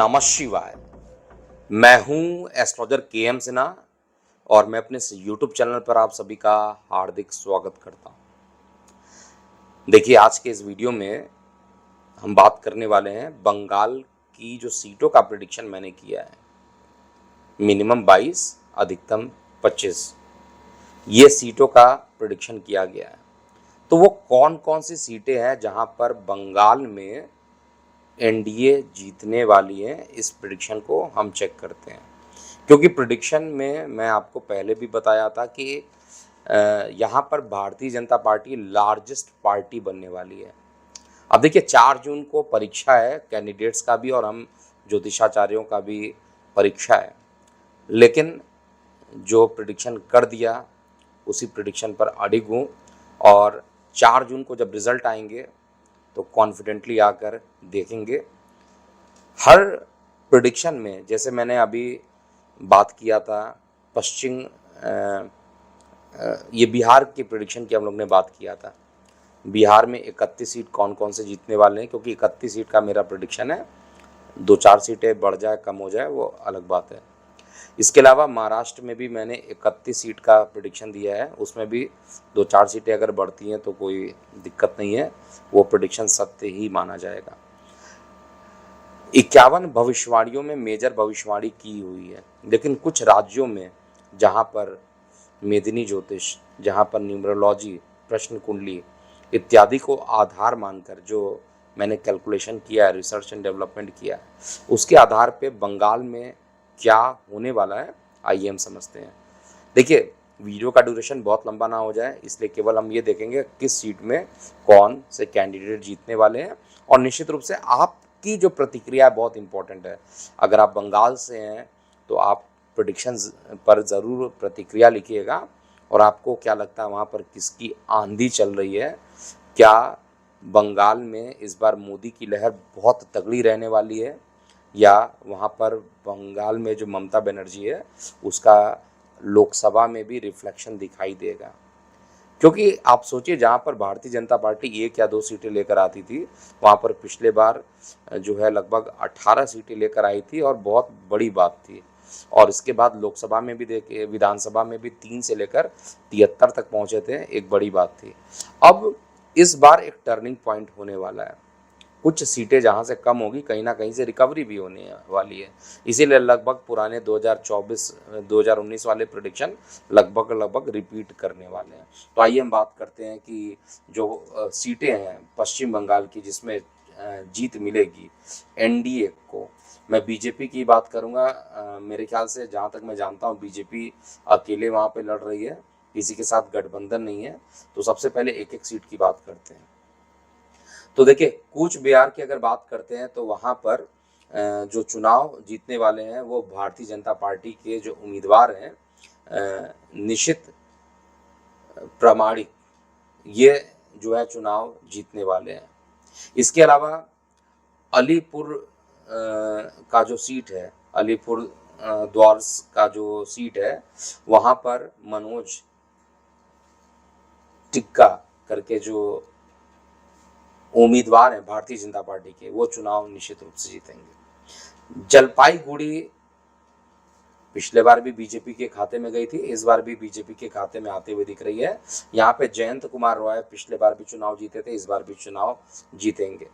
नमः शिवाय। मैं हूं एस्ट्रोलॉजर के.एम. सिन्हा और मैं अपने यूट्यूब चैनल पर आप सभी का हार्दिक स्वागत करता हूं। देखिए, आज के इस वीडियो में हम बात करने वाले हैं बंगाल की जो सीटों का प्रेडिक्शन मैंने किया है, मिनिमम 22, अधिकतम 25, ये सीटों का प्रेडिक्शन किया गया है। तो वो कौन कौन सी सीटें हैं जहां पर बंगाल में एनडीए जीतने वाली है, इस प्रेडिक्शन को हम चेक करते हैं। क्योंकि प्रेडिक्शन में मैं आपको पहले भी बताया था कि यहाँ पर Bharatiya Janata party largest party बनने वाली है। अब देखिए, 4 जून को परीक्षा है कैंडिडेट्स का भी और हम ज्योतिषाचार्यों का भी परीक्षा है, लेकिन जो प्रेडिक्शन कर दिया उसी प्रेडिक्शन पर अडिग हूँ और 4 जून को जब रिजल्ट आएंगे तो कॉन्फिडेंटली आकर देखेंगे। हर प्रेडिक्शन में, जैसे मैंने अभी बात किया था पश्चिम ये बिहार की प्रेडिक्शन की हम लोग ने बात किया था। बिहार में 31 सीट कौन कौन से जीतने वाले हैं, क्योंकि 31 सीट का मेरा प्रेडिक्शन है। 2-4 सीटें बढ़ जाए कम हो जाए वो अलग बात है। इसके अलावा महाराष्ट्र में भी मैंने 31 सीट का प्रेडिक्शन दिया है, उसमें भी 2-4 सीटें अगर बढ़ती हैं तो कोई दिक्कत नहीं है, वो प्रेडिक्शन सत्य ही माना जाएगा। 51 भविष्यवाणियों में मेजर भविष्यवाणी की हुई है, लेकिन कुछ राज्यों में जहां पर मेदिनी ज्योतिष, जहां पर न्यूमरोलॉजी, प्रश्न कुंडली इत्यादि को आधार मानकर जो मैंने कैलकुलेशन किया है, रिसर्च एंड डेवलपमेंट किया है, उसके आधार पे बंगाल में क्या होने वाला है आइए हम समझते हैं। देखिए, वीडियो का ड्यूरेशन बहुत लंबा ना हो जाए, इसलिए केवल हम ये देखेंगे किस सीट में कौन से कैंडिडेट जीतने वाले हैं। और निश्चित रूप से आपकी जो प्रतिक्रिया बहुत इंपॉर्टेंट है। अगर आप बंगाल से हैं तो आप प्रेडिक्शंस पर ज़रूर प्रतिक्रिया लिखिएगा और आपको क्या लगता है वहाँ पर किसकी आंधी चल रही है। क्या बंगाल में इस बार मोदी की लहर बहुत तगड़ी रहने वाली है, या वहाँ पर बंगाल में जो ममता बनर्जी है उसका लोकसभा में भी रिफ्लेक्शन दिखाई देगा। क्योंकि आप सोचिए, जहाँ पर भारतीय जनता पार्टी 1 या 2 सीटें लेकर आती थी, वहाँ पर पिछले बार जो है लगभग 18 सीटें लेकर आई थी और बहुत बड़ी बात थी। और इसके बाद लोकसभा में भी देखिए, विधानसभा में भी 3 से लेकर 73 तक पहुँचे थे, एक बड़ी बात थी। अब इस बार एक टर्निंग पॉइंट होने वाला है। कुछ सीटें जहां से कम होगी, कहीं ना कहीं से रिकवरी भी होने वाली है। इसीलिए लगभग पुराने 2019 वाले प्रेडिक्शन लगभग रिपीट करने वाले हैं। तो आइए हम बात करते हैं कि जो सीटें हैं पश्चिम बंगाल की जिसमें जीत मिलेगी एनडीए को। मैं बीजेपी की बात करूंगा। मेरे ख्याल से जहां तक मैं जानता हूं बीजेपी अकेले वहां पे लड़ रही है, किसी के साथ गठबंधन नहीं है। तो सबसे पहले एक एक सीट की बात करते हैं। तो देखिए, कूच बिहार की अगर बात करते हैं तो वहाँ पर जो चुनाव जीतने वाले हैं वो भारतीय जनता पार्टी के जो उम्मीदवार हैं निशित प्रामाणिक, ये जो है चुनाव जीतने वाले हैं। इसके अलावा अलीपुर का जो सीट है, अलीपुर द्वारस का जो सीट है, वहाँ पर मनोज टिक्का करके जो उम्मीदवार हैं भारतीय जनता पार्टी के, वो चुनाव निश्चित रूप से जीतेंगे। जलपाईगुड़ी पिछले बार भी बीजेपी के खाते में गई थी, इस बार भी बीजेपी के खाते में आते हुए दिख रही है। यहाँ पे जयंत कुमार रॉय पिछले बार भी चुनाव जीते थे, इस बार भी चुनाव जीतेंगे।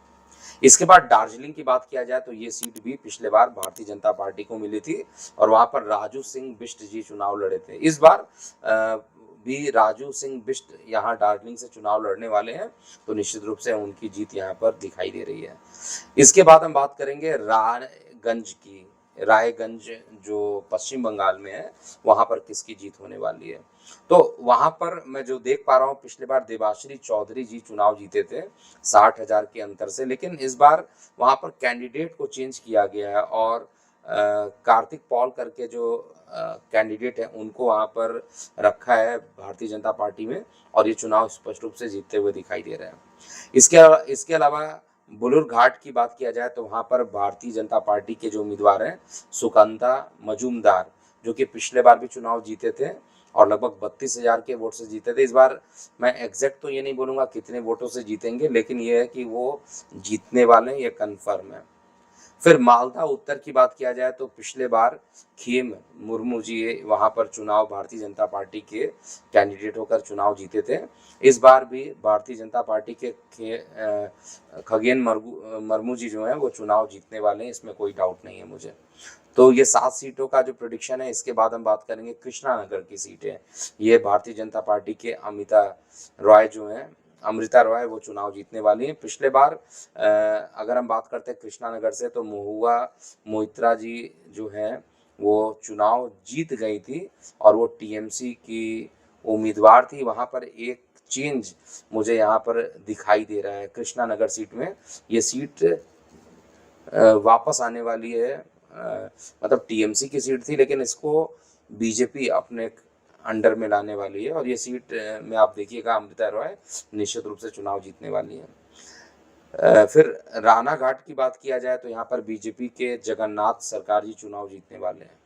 इसके बाद दार्जिलिंग की बात किया जाए तो ये सीट भी पिछले बार भारतीय जनता पार्टी को मिली थी और वहां पर राजू सिंह बिष्ट जी चुनाव लड़े थे। इस बार भी राजू सिंह बिष्ट यहाँ दार्जिलिंग से चुनाव लड़ने वाले हैं, तो निश्चित रूप से उनकी जीत यहाँ पर दिखाई दे रही है। इसके बाद हम बात करेंगे रायगंज की। रायगंज जो पश्चिम बंगाल में है, वहां पर किसकी जीत होने वाली है। तो वहां पर मैं जो देख पा रहा हूँ, पिछले बार देवाश्री चौधरी जी चुनाव जीते थे 60,000 के अंतर से, लेकिन इस बार वहां पर कैंडिडेट को चेंज किया गया है और कार्तिक पॉल करके जो कैंडिडेट है उनको वहां पर रखा है भारतीय जनता पार्टी में, और ये चुनाव स्पष्ट रूप से जीतते हुए दिखाई दे रहे हैं। इसके अलावा बुलुर घाट की बात किया जाए तो वहां पर भारतीय जनता पार्टी के जो उम्मीदवार हैं सुकंता मजूमदार, जो कि पिछले बार भी चुनाव जीते थे और लगभग 32,000 के वोट से जीते थे। इस बार मैं एग्जैक्ट तो ये नहीं बोलूंगा कितने वोटों से जीतेंगे, लेकिन ये है कि वो जीतने वाले हैं, ये कन्फर्म है। फिर मालदा उत्तर की बात किया जाए तो पिछले बार खेम मुर्मू जी वहाँ पर चुनाव भारतीय जनता पार्टी के कैंडिडेट होकर चुनाव जीते थे। इस बार भी भारतीय जनता पार्टी के खगेन मुर्मू जी जो हैं वो चुनाव जीतने वाले हैं, इसमें कोई डाउट नहीं है मुझे। तो ये 7 सीटों का जो प्रेडिक्शन है, इसके बाद हम बात करेंगे कृष्णानगर की सीटें। ये भारतीय जनता पार्टी के अमृता रॉय वो चुनाव जीतने वाली हैं। पिछले बार अगर हम बात करते हैं कृष्णानगर से तो महुआ मोइत्रा जी जो हैं वो चुनाव जीत गई थी और वो टीएमसी की उम्मीदवार थी। वहाँ पर एक चेंज मुझे यहाँ पर दिखाई दे रहा है कृष्णानगर सीट में। ये सीट वापस आने वाली है, मतलब टीएमसी की सीट थी लेकिन इसको बीजेपी अपने अंडर में लाने वाली है और ये सीट में आप देखिएगा अमृता रॉय निश्चित रूप से चुनाव जीतने वाली है। फिर रानाघाट की बात किया जाए तो यहाँ पर बीजेपी के जगन्नाथ सरकार जी चुनाव जीतने वाले हैं।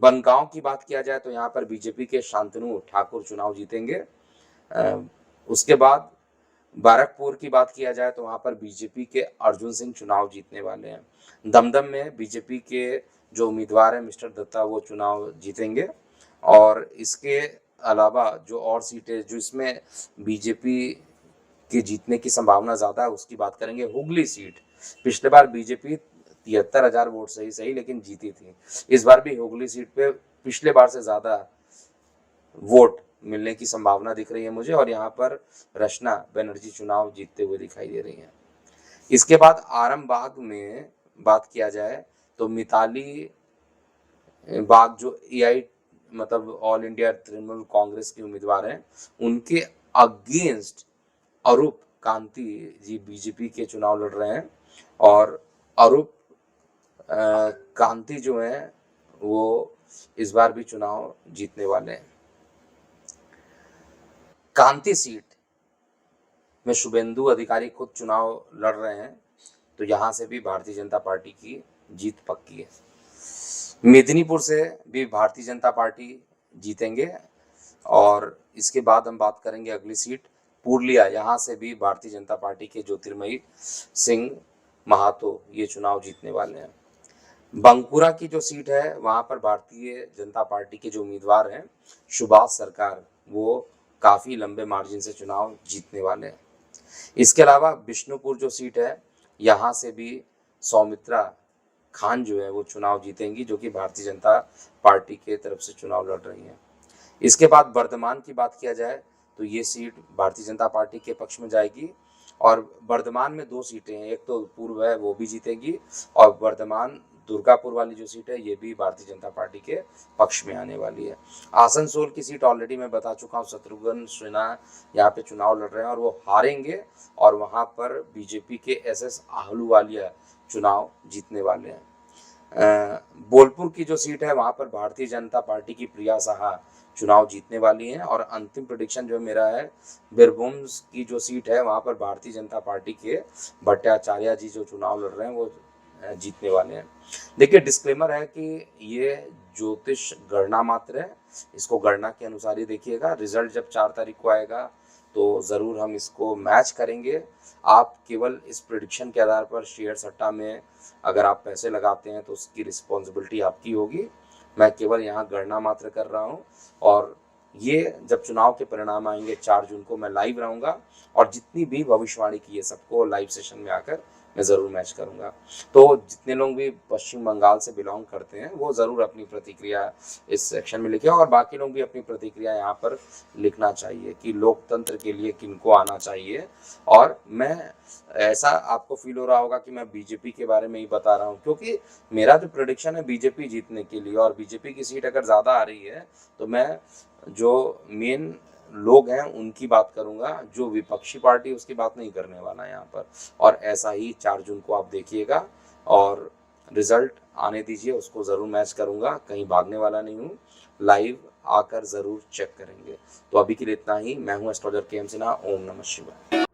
बनगांव की बात किया जाए तो यहाँ पर बीजेपी के शांतनु ठाकुर चुनाव जीतेंगे। उसके बाद बारकपुर की बात किया जाए तो वहाँ पर बीजेपी के अर्जुन सिंह चुनाव जीतने वाले हैं। दमदम में बीजेपी के जो उम्मीदवार हैं मिस्टर दत्ता वो चुनाव जीतेंगे। और इसके अलावा जो और सीटें जो इसमें बीजेपी के जीतने की संभावना ज़्यादा है उसकी बात करेंगे। हुगली सीट, पिछले बार बीजेपी 73,000 वोट सही लेकिन जीती थी। इस बार भी हुगली सीट पे पिछले बार से ज़्यादा वोट मिलने की संभावना दिख रही है मुझे और यहाँ पर रचना बनर्जी चुनाव जीतते हुए दिखाई दे रही हैं। इसके बाद आरामबाग में बात किया जाए तो मिताली बाग जो एआई मतलब ऑल इंडिया तृणमूल कांग्रेस के उम्मीदवार हैं उनके अगेंस्ट अरूप कांति जी बीजेपी के चुनाव लड़ रहे हैं और अरूप कांति जो हैं वो इस बार भी चुनाव जीतने वाले हैं। कांति सीट में शुभेंदु अधिकारी खुद चुनाव लड़ रहे हैं तो यहाँ से भी भारतीय जनता पार्टी की जीत पक्की है। मेदिनीपुर से भी भारतीय जनता पार्टी जीतेंगे और इसके बाद हम बात करेंगे अगली सीट पुरलिया। यहाँ से भी भारतीय जनता पार्टी के ज्योतिर्मयी सिंह महातो ये चुनाव जीतने वाले हैं। बंकुरा की जो सीट है वहाँ पर भारतीय जनता पार्टी के जो उम्मीदवार हैं सुभाष सरकार वो काफ़ी लंबे मार्जिन से चुनाव जीतने वाले हैं। इसके अलावा बिष्णुपुर जो सीट है यहाँ से भी सौमित्रा खान जो है वो चुनाव जीतेंगी जो कि भारतीय जनता पार्टी के तरफ से चुनाव लड़ रही हैं। इसके बाद वर्धमान की बात किया जाए तो ये सीट भारतीय जनता पार्टी के पक्ष में जाएगी और वर्धमान में 2 सीटें हैं, एक तो पूर्व है वो भी जीतेगी और वर्धमान दुर्गापुर वाली जो सीट है ये भी भारतीय जनता पार्टी के पक्ष में आने वाली है। आसनसोल की सीट ऑलरेडी मैं बता चुका हूँ, शत्रुघ्न सिन्हा यहाँ पे चुनाव लड़ रहे हैं और वो हारेंगे और वहाँ पर बीजेपी के एसएस आहलूवालिया चुनाव जीतने वाले हैं। बोलपुर की जो सीट है वहाँ पर भारतीय जनता पार्टी की प्रिया साहा चुनाव जीतने वाली हैं और अंतिम प्रेडिक्शन जो मेरा है बीरभूम की जो सीट है वहाँ पर भारतीय जनता पार्टी के भट्टाचार्य जी जो चुनाव लड़ रहे हैं वो जीतने वाले हैं। देखिए डिस्क्लेमर है कि ये ज्योतिष गणना मात्र है, इसको गणना के अनुसार ही देखिएगा। रिजल्ट जब 4 तारीख को आएगा तो ज़रूर हम इसको मैच करेंगे। आप केवल इस प्रेडिक्शन के आधार पर शेयर सट्टा में अगर आप पैसे लगाते हैं तो उसकी रिस्पॉन्सिबिलिटी आपकी होगी। मैं केवल यहाँ गणना मात्र कर रहा हूँ और ये जब चुनाव के परिणाम आएंगे 4 जून को मैं लाइव रहूँगा और जितनी भी भविष्यवाणी की है सबको लाइव सेशन में आकर मैं ज़रूर मैच करूँगा। तो जितने लोग भी पश्चिम बंगाल से बिलोंग करते हैं वो ज़रूर अपनी प्रतिक्रिया इस सेक्शन में लिखें और बाकी लोग भी अपनी प्रतिक्रिया यहाँ पर लिखना चाहिए कि लोकतंत्र के लिए किनको आना चाहिए। और मैं ऐसा आपको फील हो रहा होगा कि मैं बीजेपी के बारे में ही बता रहा हूँ क्योंकि मेरा जो प्रेडिक्शन है बीजेपी जीतने के लिए और बीजेपी की सीट अगर ज़्यादा आ रही है तो मैं जो मेन लोग हैं उनकी बात करूंगा, जो विपक्षी पार्टी उसकी बात नहीं करने वाला यहाँ पर। और ऐसा ही 4 जून को आप देखिएगा और रिजल्ट आने दीजिए, उसको ज़रूर मैच करूंगा, कहीं भागने वाला नहीं हूँ, लाइव आकर ज़रूर चेक करेंगे। तो अभी के लिए इतना ही। मैं हूँ एस्ट्रोलॉजर के एम सिन्हा। ओम नमः शिवाय।